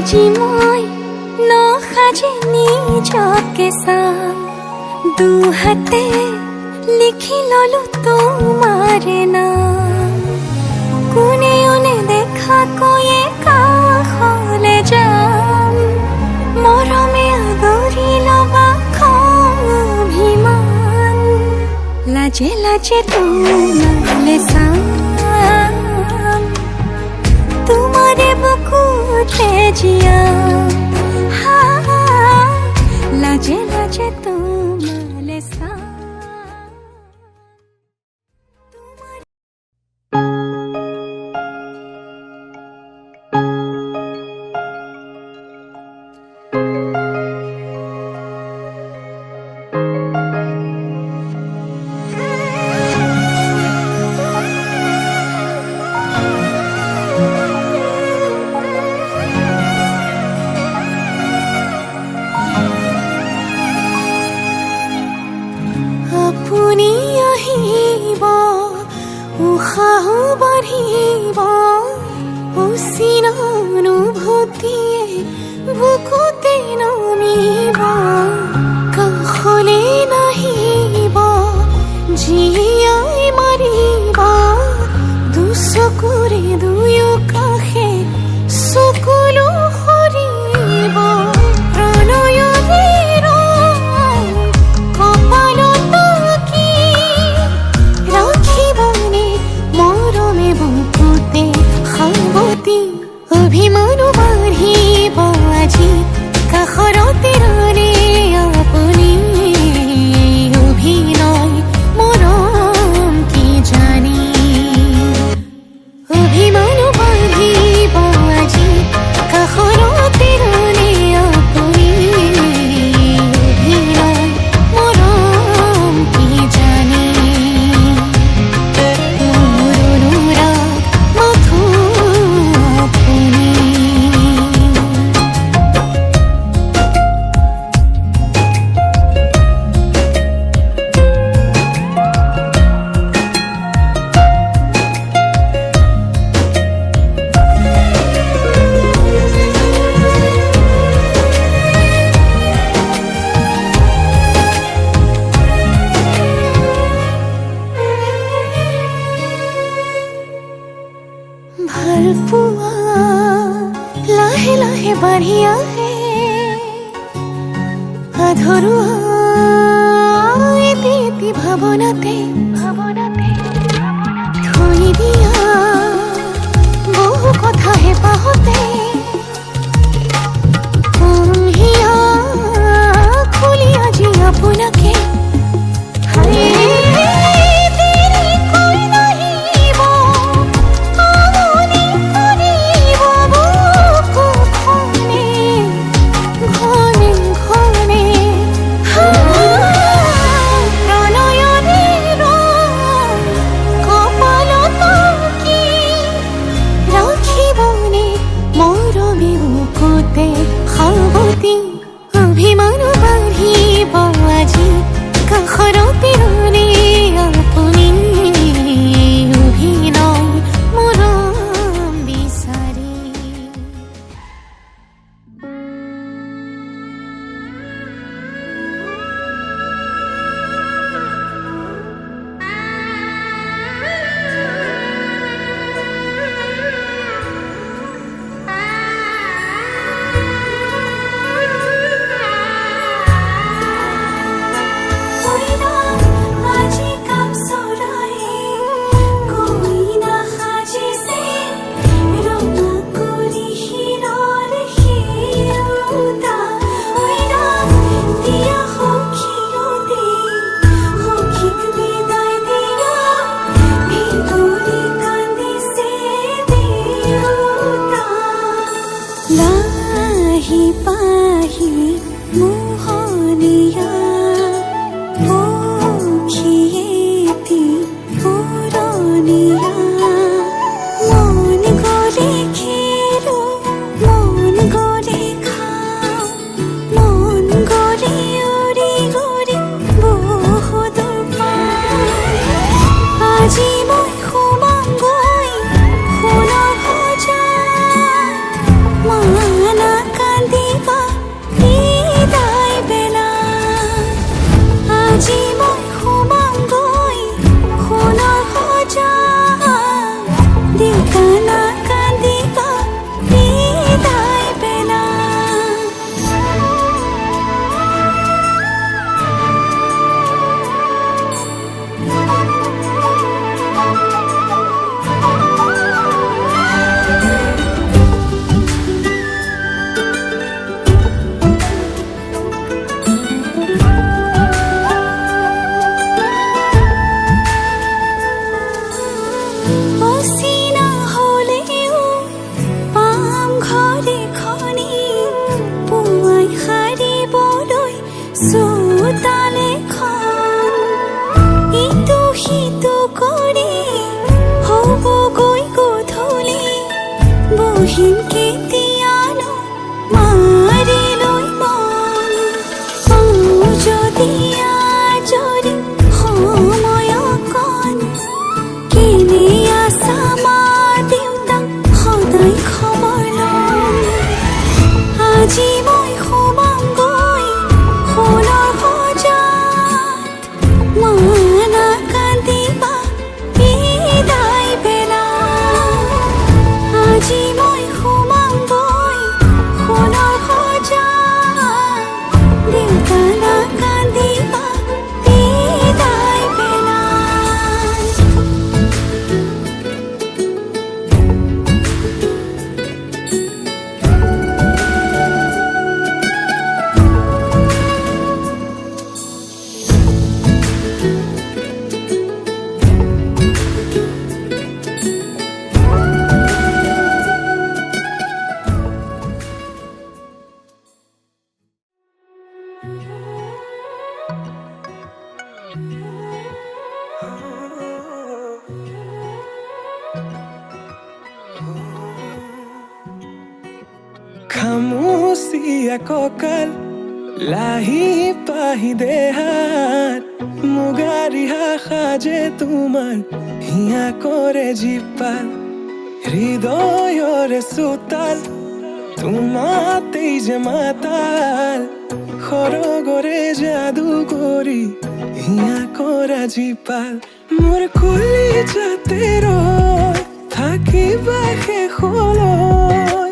আজি মই নসাজে নিজকে চাম দুহাতে লিখি ললো তোমাৰে নাম কোনেও নেদেখা কৈয়ে কাষলে যাম মৰমে আদৰি লবা অভিমান লাজে লাজে তোমালে চাম তোমাৰে বুকুতে জীয়াম লাজে লাজে তোমালে চাম আপুনি আহিব উশাহ বাঢ়িব অচিন অনুভূতিয়ে বুকুতে নামিব কাষলে নাহিব জীয়াই মাৰিব দুচকুৰে দুয়ো কাষে চকুলো সৰিব অভিমানো বাঢ়িব আজি কাষৰতে ৰলে আপুনি অভিনয় মৰম কি জানি অভিমানো বাঢ়িব আজি কাষৰতে ৰলে আপুনি অভিনয় মৰম কি জানি ভাল পোৱা লাহে লাহে বাঢ়ি আহে আধৰুৱা এটি এটি ভাৱনাতে থৈ দিয়া বহু কথা হেঁপাহতে হিয়া খুলি আজি আপোনাকে অভিমানো বাঢ়িব আজি কাষৰতে ৰলে আপুনি অভিনয় মৰম বিচাৰি লাহি পাহি মোহনীয়া পক্ষীয়েতি পুৰণীয়া মন গ'লে খেলো মন গ'লে খাওঁ মন গ'লে উৰি উৰি বহুদূৰ পাওঁ আজি মই সোমাম গৈ সোণৰ সজাত মাৰিলৈ মন পাওঁ যদি আজৰি সময় অকণ কেনে আছা মা দেউতাক সদায় খবৰ লওঁ আজি মই সোমামগৈ সোণৰ সজাত মা নাকান্দিবা বিদায় বেলা আজি মই সোমামগৈ সোণৰ সজাত দেউতা নাকান্দিবা বিদায় বেলা খামুচিয়া কঁকাল লাহি পাহি দেহাত মুগাৰি সাজে তোমাৰ হিয়া কৰে জীপাল হৃদয়ৰে চোতাল তোমাতেই যে মাতাল সৰগৰে যাদু কৰি হিয়া কৰা জীপাল মোৰ কুলি যাতে ৰয় থাকিবা শেষলৈ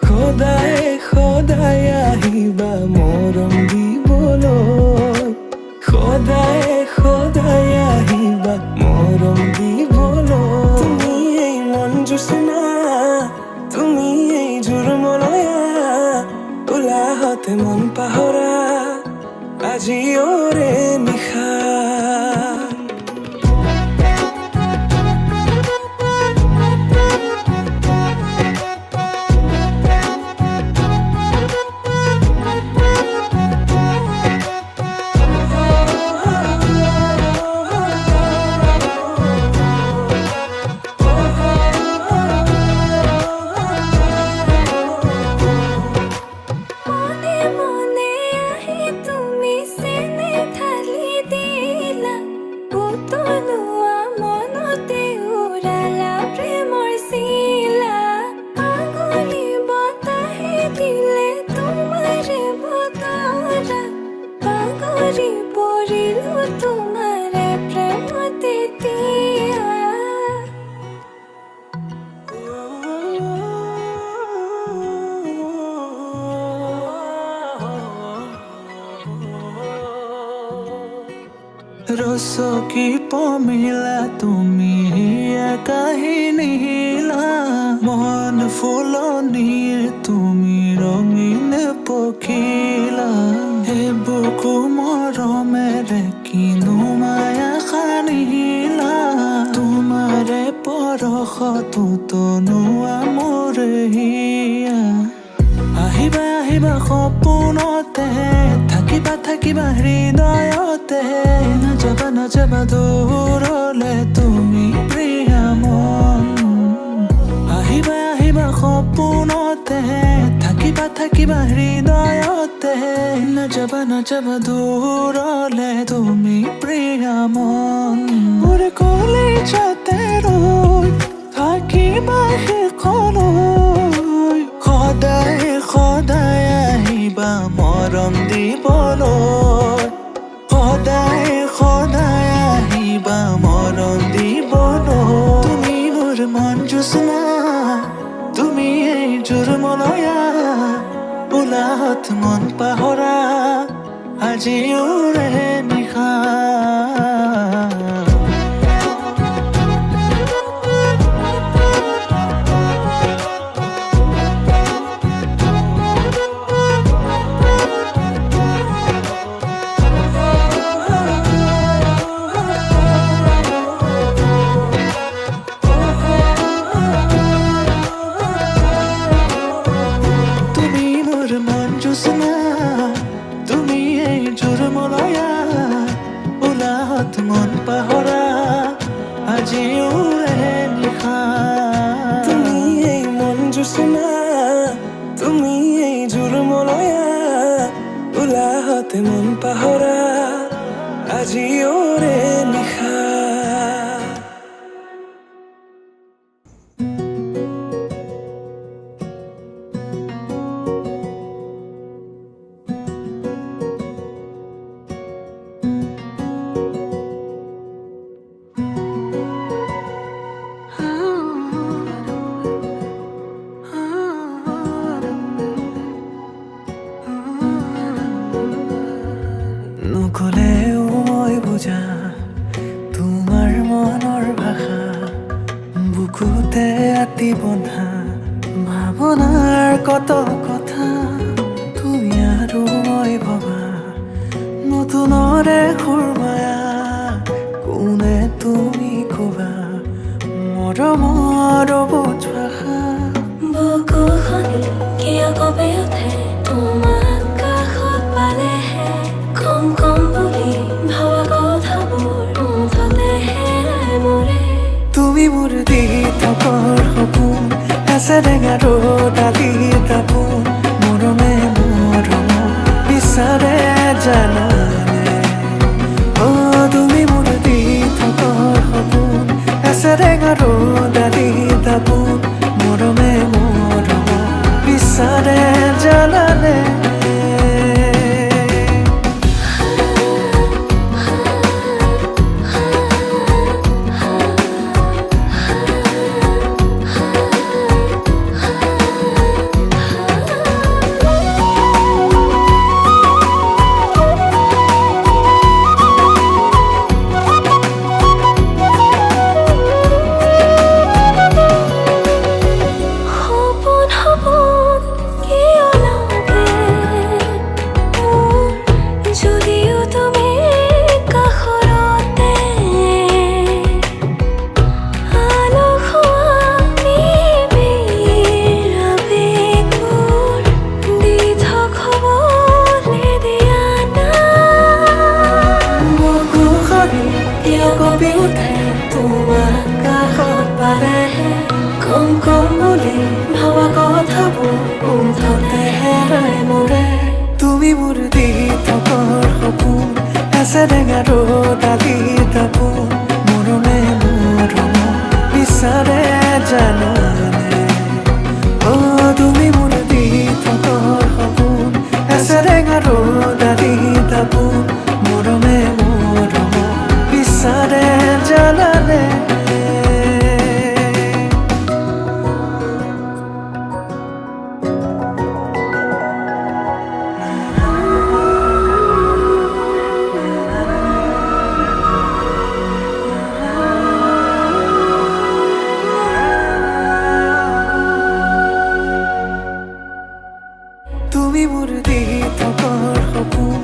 সদায় সদায় আহিবা মৰম দিবলৈ সদায় সদায় আহিবা মৰম দিবলৈ তুমি এই মন জোচনা তুমি এই জোৰ মলয়া উলাহতে মন পাহৰা আজি ওৰে নিশা মনে মনে আহি তুমি চেনে ঢালি দিলা উতলোৱা মনতে উৰালা প্ৰেমৰ চিলা আঙুলি বতাহে দিলে তোমাৰে বতৰা পাহৰি পৰিলো তোমাৰে প্ৰেমতে দিয়া ৰচকী পমিলা তুমি কাহিনী হিলা মন ফুলনিৰ তুমি ৰঙীন পখিলা হে বুকু মৰমেৰে কিনো মায়া সানিলা তোমাৰে পৰশতো তনুৱা মোৰ হিয়া আহিবা আহিবা সপোনতে থাকিবা থাকিবা হৃদয়তে নাযাবা নাযাবা দূৰলে তুমি প্ৰিয়া মন আহিবা আহিবা সপোনতে থাকিবা থাকিবা হৃদয়তে নাযাবা নাযাবা দূৰলে তুমি প্ৰিয়া মন মোৰ কলিজাতে ৰৈ থাকিবা শেষলৈ সদায় সদায় আহিবা মৰম দিবলৈ সদায় সদায় আহিবা মৰম দিবলৈ তুমি মোৰ মন জোচনা তুমি এই জোৰ মলয়া উলাহত মন পাহৰা আজি ওৰে নিশা কত কথা তুমি আৰু মই ভবা নতুনৰে সুৰমায়া কোনে তুমি কবা মৰমৰ বুজ ভাষা বুকুখনি কিয় কঁপি উঠে তোমাক কাষত পালেহে কম কম বুলি ভবা কথাবোৰ মুঠতে হেৰাই মৰে তুমি মোৰ দি থকৰ সপোন এচেৰেঙা ৰ'দালিৰ দাপোন মৰমে মৰম বিচাৰে জানানে তুমি মোৰ দি থকৰ সপোন এচেৰেঙা ৰ'দালিৰ দাপোন মৰমে মৰম বিচাৰে জানানে তুমি মোৰ দি থকৰ সপোন এচেৰেঙা ৰ'দালিৰ দাপোন মৰমে মৰম বিচাৰে জানানে তুমি মোৰ দি থকৰ সপোন এচেৰেঙা ৰ'দালিৰ দাপোন মৰমে মৰম বিচাৰে জানানে তুমি মোৰ দি থকৰ সপোন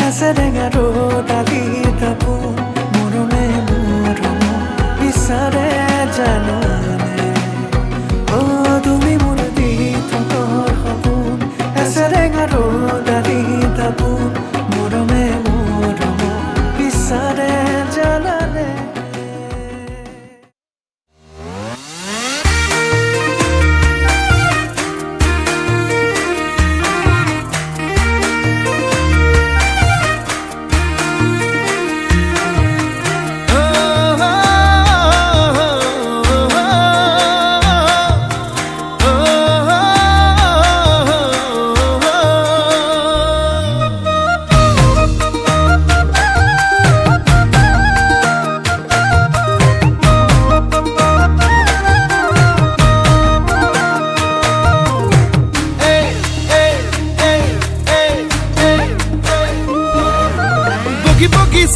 এচেৰেঙা ৰ'দালিৰ দাপোন মৰমে মৰম বিচাৰে জানানে তুমি মোৰ দি থকৰ সপোন এচেৰেঙা ৰ'দালিৰ দাপোন মৰমে মৰম বিচাৰে জানানে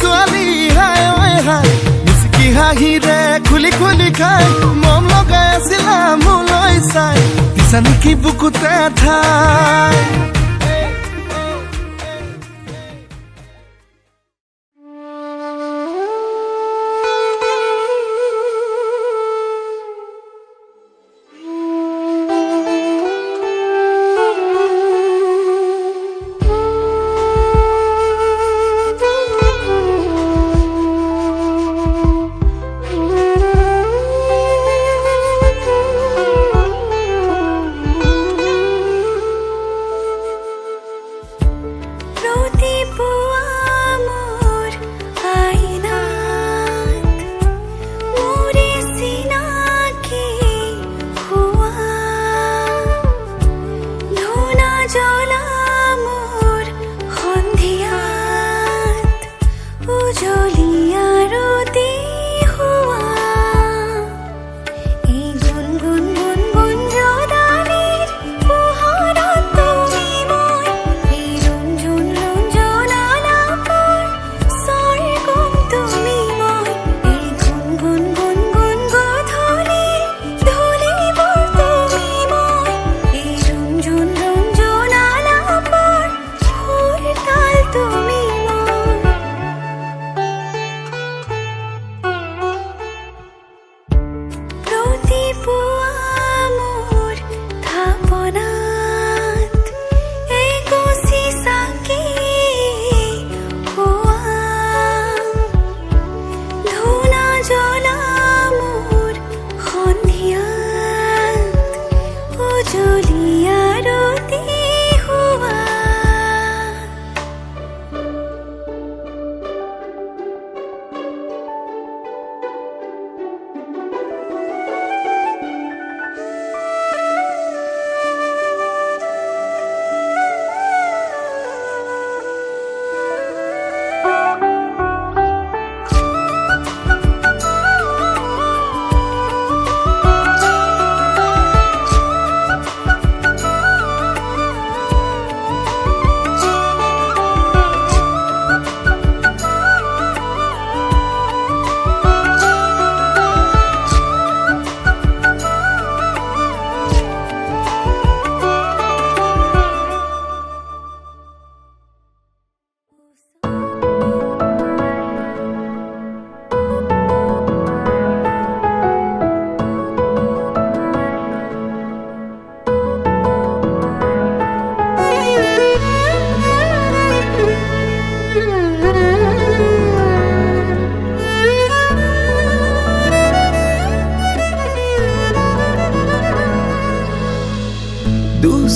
ছোৱালী হাই ঐ হাই মিচিকি হাঁহিৰে খুলি খুলি খাই মন লগাই আছিলা মোলৈ চাই দিছা নেকি বুকুতে ঠাই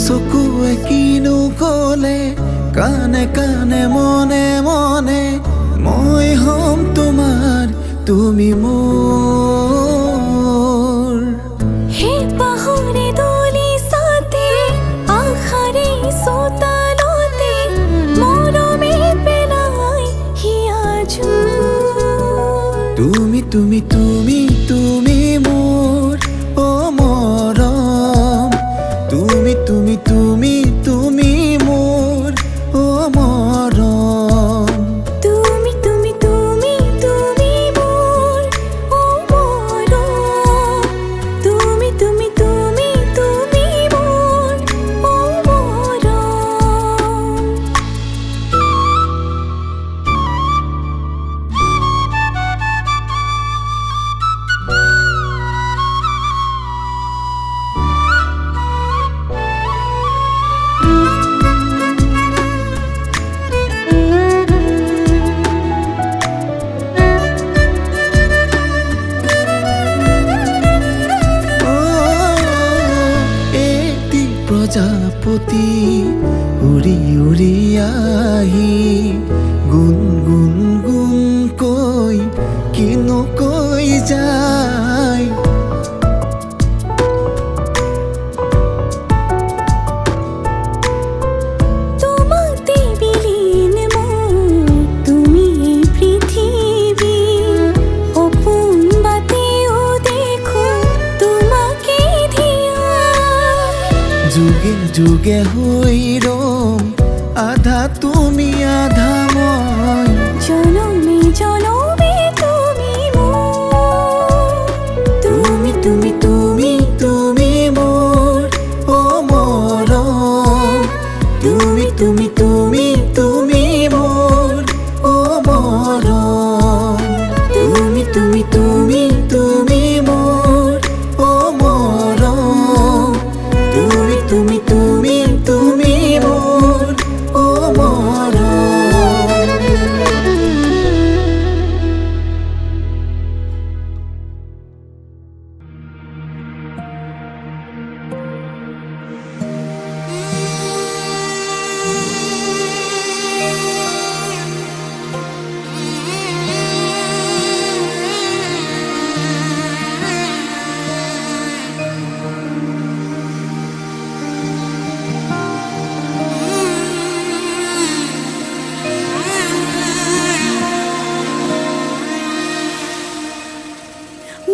চকুৱে কিনো কলে কানে কানে মনে মনে মই হম তোমাৰ তুমি মোৰ হে পাহৰে দলি সাথে আখাৰে সোতালতে মৰমে পেলাই হিয়া তুমি তুমি তুমি তুমি মোৰ অ মৰম তুমি তুমি তুমি তুমি মোৰ অ মৰম তুমি তুমি তুমি তুমি মোৰ ও মৰম তুমি তুমি তুমি তুমি মোৰ ও মৰম এটি প্ৰজাপতি উৰি উৰি আহি গুণ গুণ গুণ কৈ কিনো কৈ যায় তোমাতে বিলীন মোর তুমি এই পৃথিবী অপুন বাতেও দেখো তোমাকে ধিয়া যুগে যুগে হৈ ৰম আধা তুমি আধা মই জনমে জনমে তুমি মোৰ তুমি তুমি তুমি তুমি মোৰ অ মৰম তুমি তুমি তুমি তুমি মোৰ অ মৰম তুমি তুমি তুমি তুমি মোৰ অ মৰম তুমি তুমি তুমি তুমি মোৰ অ মৰম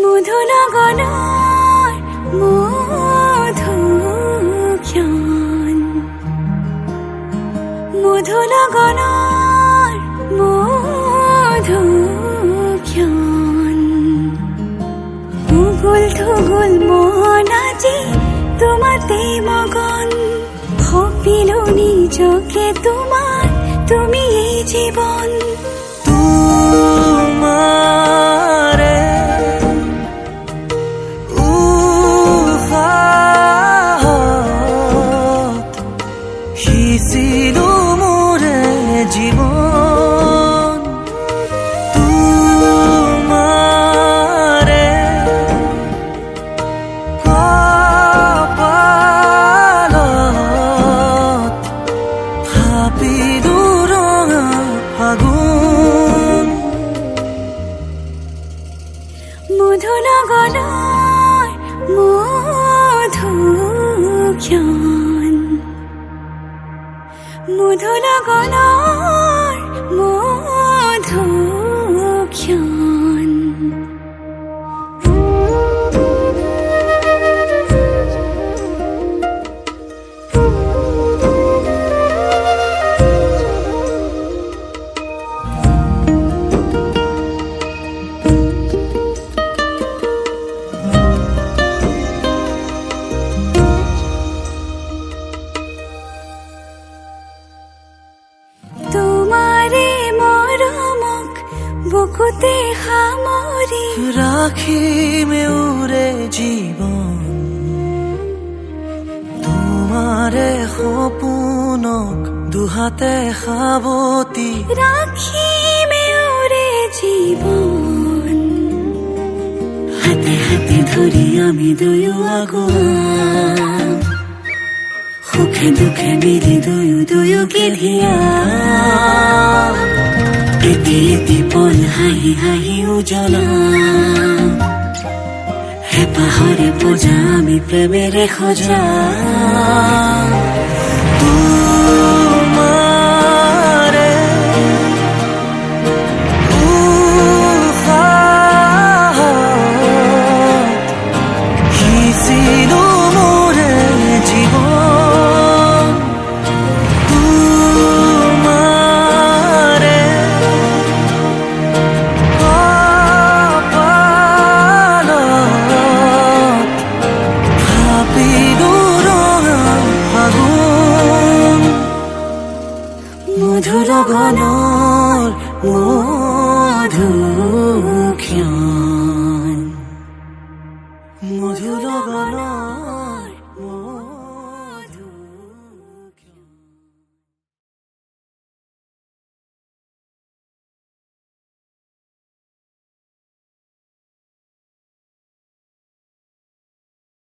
মধুনগৰৰ মধুক্ষণ মধুনগৰৰ মধুক্ষণ উগুল থুগুল মন আজি তোমাতে মগন সপিলো নিজকে তোমাৰ তুমি এই জীৱন তোমাৰে উশাহত সিঁচিলো মোৰে জীৱন তোমাৰে কপালত থাপিলো ৰঙা ফাগুন মধুনগৰৰ মধুক্ষণ মধুনগৰৰ মধুক্ষণ তোমাৰে মৰমক বুকুতে সামৰি ৰাখিমে উৰে জীৱন তোমাৰে সপোনক দুহাতে সাৱতি ৰাখিমে উৰে জীৱন হাতে হাতে ধৰি আমি দুয়ো আগুৱাম সুখে দুখে মিলি দুয়োকে ধিয়া এটি এটি পল হাঁহি হাঁহি উজ্বলা হেঁপাহৰে পূজা আমি প্ৰেমেৰে সজা তোমাৰে সিঁচিলো মোৰে জীৱন তোমাৰে কপালত ভাবিলো ৰঙা ফাগুন মধুৰ গণৰ মধুক্ষণ